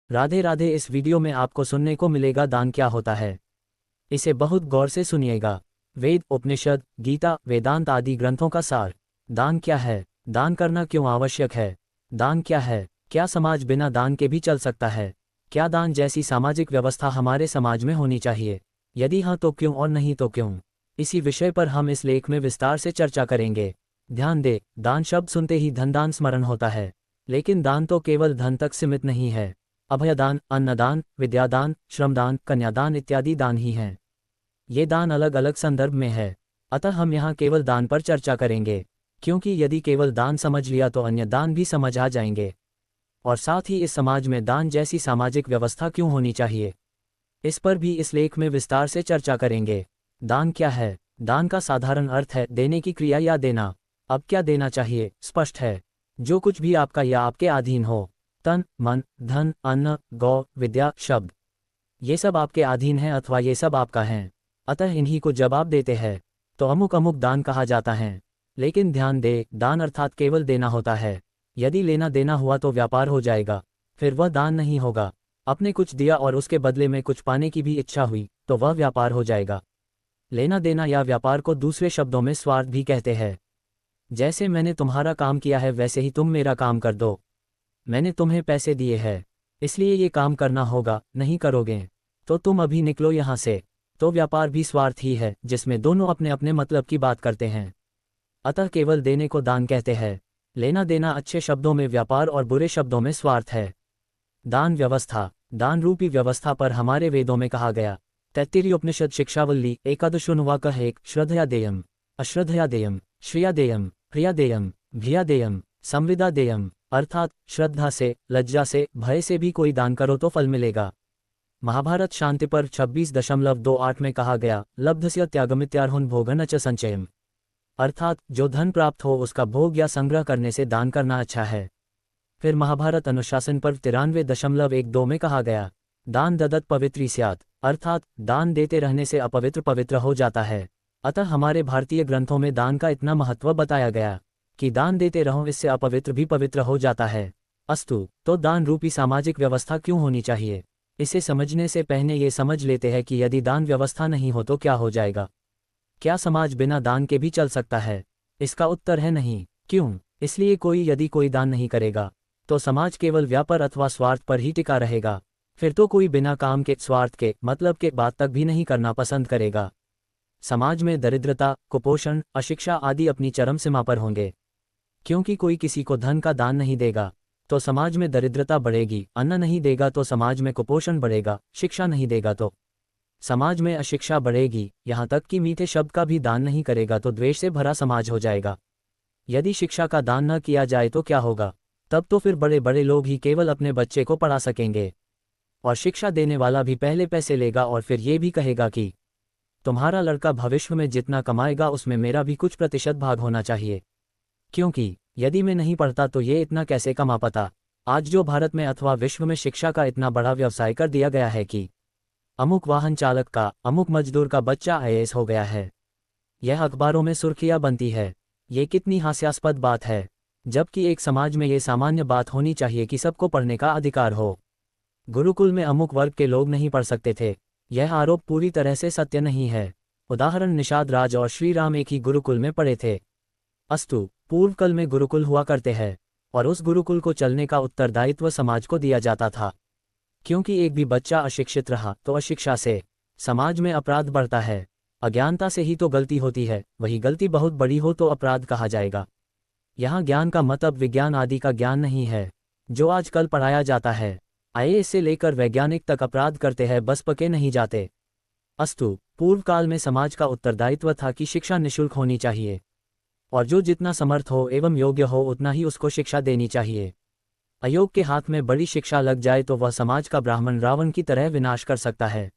राधे राधे। इस वीडियो में आपको सुनने को मिलेगा दान क्या होता है। इसे बहुत गौर से सुनिएगा। वेद, उपनिषद, गीता, वेदांत आदि ग्रंथों का सार। दान क्या है? दान करना क्यों आवश्यक है? दान क्या है? क्या समाज बिना दान के भी चल सकता है? क्या दान जैसी सामाजिक व्यवस्था हमारे समाज में होनी चाहिए? यदि हाँ तो क्यों, और नहीं तो क्यों? इसी विषय पर हम इस लेख में विस्तार से चर्चा करेंगे। ध्यान दे, दान शब्द सुनते ही धनदान स्मरण होता है, लेकिन दान तो केवल धन तक सीमित नहीं है। अभयदान, अन्नदान, विद्यादान, श्रमदान, कन्यादान इत्यादि दान ही हैं। ये दान अलग अलग संदर्भ में है, अतः हम यहाँ केवल दान पर चर्चा करेंगे, क्योंकि यदि केवल दान समझ लिया तो अन्य दान भी समझ आ जाएंगे। और साथ ही इस समाज में दान जैसी सामाजिक व्यवस्था क्यों होनी चाहिए, इस पर भी इस लेख में विस्तार से चर्चा करेंगे। दान क्या है? दान का साधारण अर्थ है देने की क्रिया या देना। अब क्या देना चाहिए स्पष्ट है। जो कुछ भी आपका या आपके अधीन हो, तन, मन, धन, अन्न, गौ, विद्या, शब्द, ये सब आपके अधीन हैं अथवा ये सब आपका हैं। अतः इन्हीं को जब आप देते हैं तो अमुक अमुक दान कहा जाता है। लेकिन ध्यान दे, दान अर्थात केवल देना होता है। यदि लेना देना हुआ तो व्यापार हो जाएगा, फिर वह दान नहीं होगा। आपने कुछ दिया और उसके बदले में कुछ पाने की भी इच्छा हुई तो वह व्यापार हो जाएगा। लेना देना या व्यापार को दूसरे शब्दों में स्वार्थ भी कहते हैं। जैसे मैंने तुम्हारा काम किया है वैसे ही तुम मेरा काम कर दो। मैंने तुम्हें पैसे दिए हैं, इसलिए ये काम करना होगा, नहीं करोगे तो तुम अभी निकलो यहाँ से। तो व्यापार भी स्वार्थ ही है, जिसमें दोनों अपने अपने मतलब की बात करते हैं। अतः केवल देने को दान कहते हैं। लेना देना अच्छे शब्दों में व्यापार और बुरे शब्दों में स्वार्थ है। दान व्यवस्था। दान रूपी व्यवस्था पर हमारे वेदों में कहा गया। तैत्तिरीय उपनिषद शिक्षावल्ली एकादशोनुवाक 1 श्रद्धया देयम, अश्रद्धया देयम, श्रिया देयम, प्रिया देयम, भिया देयम, संविदा देयम, अर्थात श्रद्धा से, लज्जा से, भय से भी कोई दान करो तो फल मिलेगा। महाभारत शांति पर 26.28 में कहा गया, लब्धस्य त्यागमित्यार्हुन भोगन च संचयम, अर्थात जो धन प्राप्त हो उसका भोग या संग्रह करने से दान करना अच्छा है। फिर महाभारत अनुशासन पर 93.12 में कहा गया, दान ददत पवित्री स्यात्, अर्थात दान देते रहने से अपवित्र पवित्र हो जाता है। अतः हमारे भारतीय ग्रंथों में दान का इतना महत्व बताया गया कि दान देते रहो, इससे अपवित्र भी पवित्र हो जाता है। अस्तु, तो दान रूपी सामाजिक व्यवस्था क्यों होनी चाहिए? इसे समझने से पहले ये समझ लेते हैं कि यदि दान व्यवस्था नहीं हो तो क्या हो जाएगा। क्या समाज बिना दान के भी चल सकता है? इसका उत्तर है नहीं। क्यों? इसलिए यदि कोई दान नहीं करेगा तो समाज केवल व्यापार अथवा स्वार्थ पर ही टिका रहेगा। फिर तो कोई बिना काम के, स्वार्थ के, मतलब के बात तक भी नहीं करना पसंद करेगा। समाज में दरिद्रता, कुपोषण, अशिक्षा आदि अपनी चरम सीमा पर होंगे। क्योंकि कोई किसी को धन का दान नहीं देगा तो समाज में दरिद्रता बढ़ेगी, अन्न नहीं देगा तो समाज में कुपोषण बढ़ेगा, शिक्षा नहीं देगा तो समाज में अशिक्षा बढ़ेगी, यहाँ तक कि मीठे शब्द का भी दान नहीं करेगा तो द्वेष से भरा समाज हो जाएगा। यदि शिक्षा का दान न किया जाए तो क्या होगा? तब तो फिर बड़े बड़े लोग ही केवल अपने बच्चे को पढ़ा सकेंगे, और शिक्षा देने वाला भी पहले पैसे लेगा और फिर ये भी कहेगा कि तुम्हारा लड़का भविष्य में जितना कमाएगा उसमें मेरा भी कुछ प्रतिशत भाग होना चाहिए, क्योंकि यदि मैं नहीं पढ़ता तो ये इतना कैसे कमा पाता। आज जो भारत में अथवा विश्व में शिक्षा का इतना बड़ा व्यवसाय कर दिया गया है कि अमुक वाहन चालक का, अमुक मजदूर का बच्चा आईएएस हो गया है, यह अखबारों में सुर्खियां बनती है। ये कितनी हास्यास्पद बात है, जबकि एक समाज में ये सामान्य बात होनी चाहिए कि सबको पढ़ने का अधिकार हो। गुरुकुल में अमुक वर्ग के लोग नहीं पढ़ सकते थे, यह आरोप पूरी तरह से सत्य नहीं है। उदाहरण, निषाद राज और श्री राम एक ही गुरुकुल में पढ़े थे। अस्तु, पूर्वकाल में गुरुकुल हुआ करते हैं और उस गुरुकुल को चलने का उत्तरदायित्व समाज को दिया जाता था। क्योंकि एक भी बच्चा अशिक्षित रहा तो अशिक्षा से समाज में अपराध बढ़ता है। अज्ञानता से ही तो गलती होती है, वही गलती बहुत बड़ी हो तो अपराध कहा जाएगा। यहाँ ज्ञान का मतलब विज्ञान आदि का ज्ञान नहीं है जो आजकल पढ़ाया जाता है। आईएएस से लेकर वैज्ञानिक तक अपराध करते हैं, बस पके नहीं जाते। अस्तु, पूर्व काल में समाज का उत्तरदायित्व था कि शिक्षा निःशुल्क होनी चाहिए और जो जितना समर्थ हो एवं योग्य हो उतना ही उसको शिक्षा देनी चाहिए। अयोग के हाथ में बड़ी शिक्षा लग जाए तो वह समाज का ब्राह्मण रावण की तरह विनाश कर सकता है।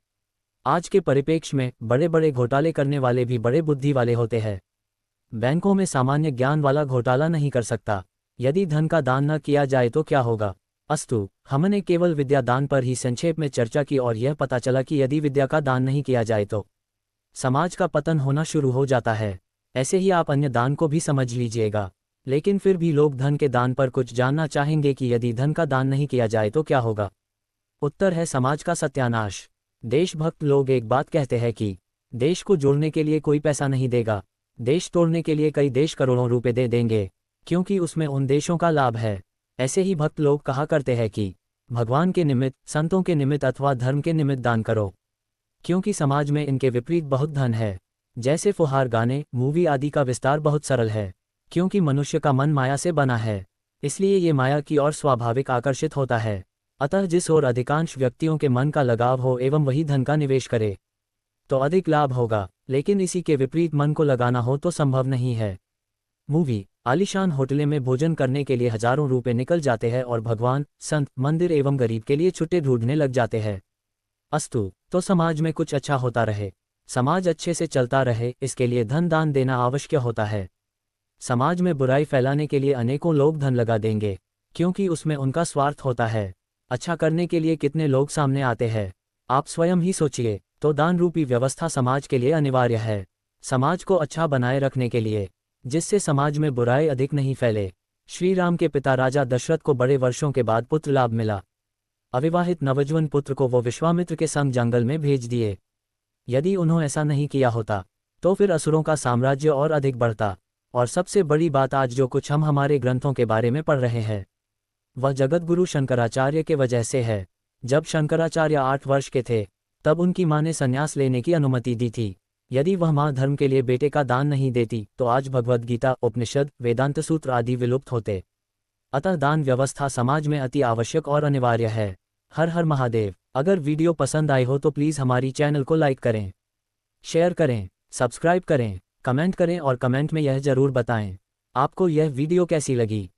आज के परिप्रेक्ष्य में बड़े बड़े घोटाले करने वाले भी बड़े बुद्धि वाले होते हैं। बैंकों में सामान्य ज्ञान वाला घोटाला नहीं कर सकता। यदि धन का दान न किया जाए तो क्या होगा? अस्तु, हमने केवल विद्या दान पर ही संक्षेप में चर्चा की और यह पता चला कि यदि विद्या का दान नहीं किया जाए तो समाज का पतन होना शुरू हो जाता है। ऐसे ही आप अन्य दान को भी समझ लीजिएगा। लेकिन फिर भी लोग धन के दान पर कुछ जानना चाहेंगे कि यदि धन का दान नहीं किया जाए तो क्या होगा। उत्तर है समाज का सत्यानाश। देशभक्त लोग एक बात कहते हैं कि देश को जोड़ने के लिए कोई पैसा नहीं देगा, देश तोड़ने के लिए कई देश करोड़ों रुपए दे देंगे, क्योंकि उसमें उन देशों का लाभ है। ऐसे ही भक्त लोग कहा करते हैं कि भगवान के निमित्त, संतों के निमित्त अथवा धर्म के निमित्त दान करो, क्योंकि समाज में इनके विपरीत बहुत धन है। जैसे फुहार, गाने, मूवी आदि का विस्तार बहुत सरल है, क्योंकि मनुष्य का मन माया से बना है, इसलिए ये माया की ओर स्वाभाविक आकर्षित होता है। अतः जिस ओर अधिकांश व्यक्तियों के मन का लगाव हो एवं वही धन का निवेश करे तो अधिक लाभ होगा, लेकिन इसी के विपरीत मन को लगाना हो तो संभव नहीं है। मूवी, आलीशान होटलें में भोजन करने के लिए हजारों रुपए निकल जाते हैं और भगवान, संत, मंदिर एवं गरीब के लिए छुट्टे ढूंढने लग जाते हैं। अस्तु, तो समाज में कुछ अच्छा होता रहे, समाज अच्छे से चलता रहे, इसके लिए धन दान देना आवश्यक होता है। समाज में बुराई फैलाने के लिए अनेकों लोग धन लगा देंगे, क्योंकि उसमें उनका स्वार्थ होता है। अच्छा करने के लिए कितने लोग सामने आते हैं, आप स्वयं ही सोचिए। तो दान रूपी व्यवस्था समाज के लिए अनिवार्य है, समाज को अच्छा बनाए रखने के लिए, जिससे समाज में बुराई अधिक नहीं फैले। श्री राम के पिता राजा दशरथ को बड़े वर्षों के बाद पुत्र लाभ मिला। अविवाहित नवजवान पुत्र को वो विश्वामित्र के संग जंगल में भेज दिए। यदि उन्होंने ऐसा नहीं किया होता तो फिर असुरों का साम्राज्य और अधिक बढ़ता। और सबसे बड़ी बात, आज जो कुछ हम हमारे ग्रंथों के बारे में पढ़ रहे हैं वह जगतगुरु शंकराचार्य के वजह से है। जब शंकराचार्य 8 वर्ष के थे तब उनकी मां ने संन्यास लेने की अनुमति दी थी। यदि वह मां धर्म के लिए बेटे का दान नहीं देती तो आज भगवद गीता, उपनिषद, वेदांत सूत्र आदि विलुप्त होते। अतः दान व्यवस्था समाज में अति आवश्यक और अनिवार्य है। हर हर महादेव। अगर वीडियो पसंद आई हो तो प्लीज़ हमारी चैनल को लाइक करें, शेयर करें, सब्सक्राइब करें, कमेंट करें और कमेंट में यह जरूर बताएं आपको यह वीडियो कैसी लगी।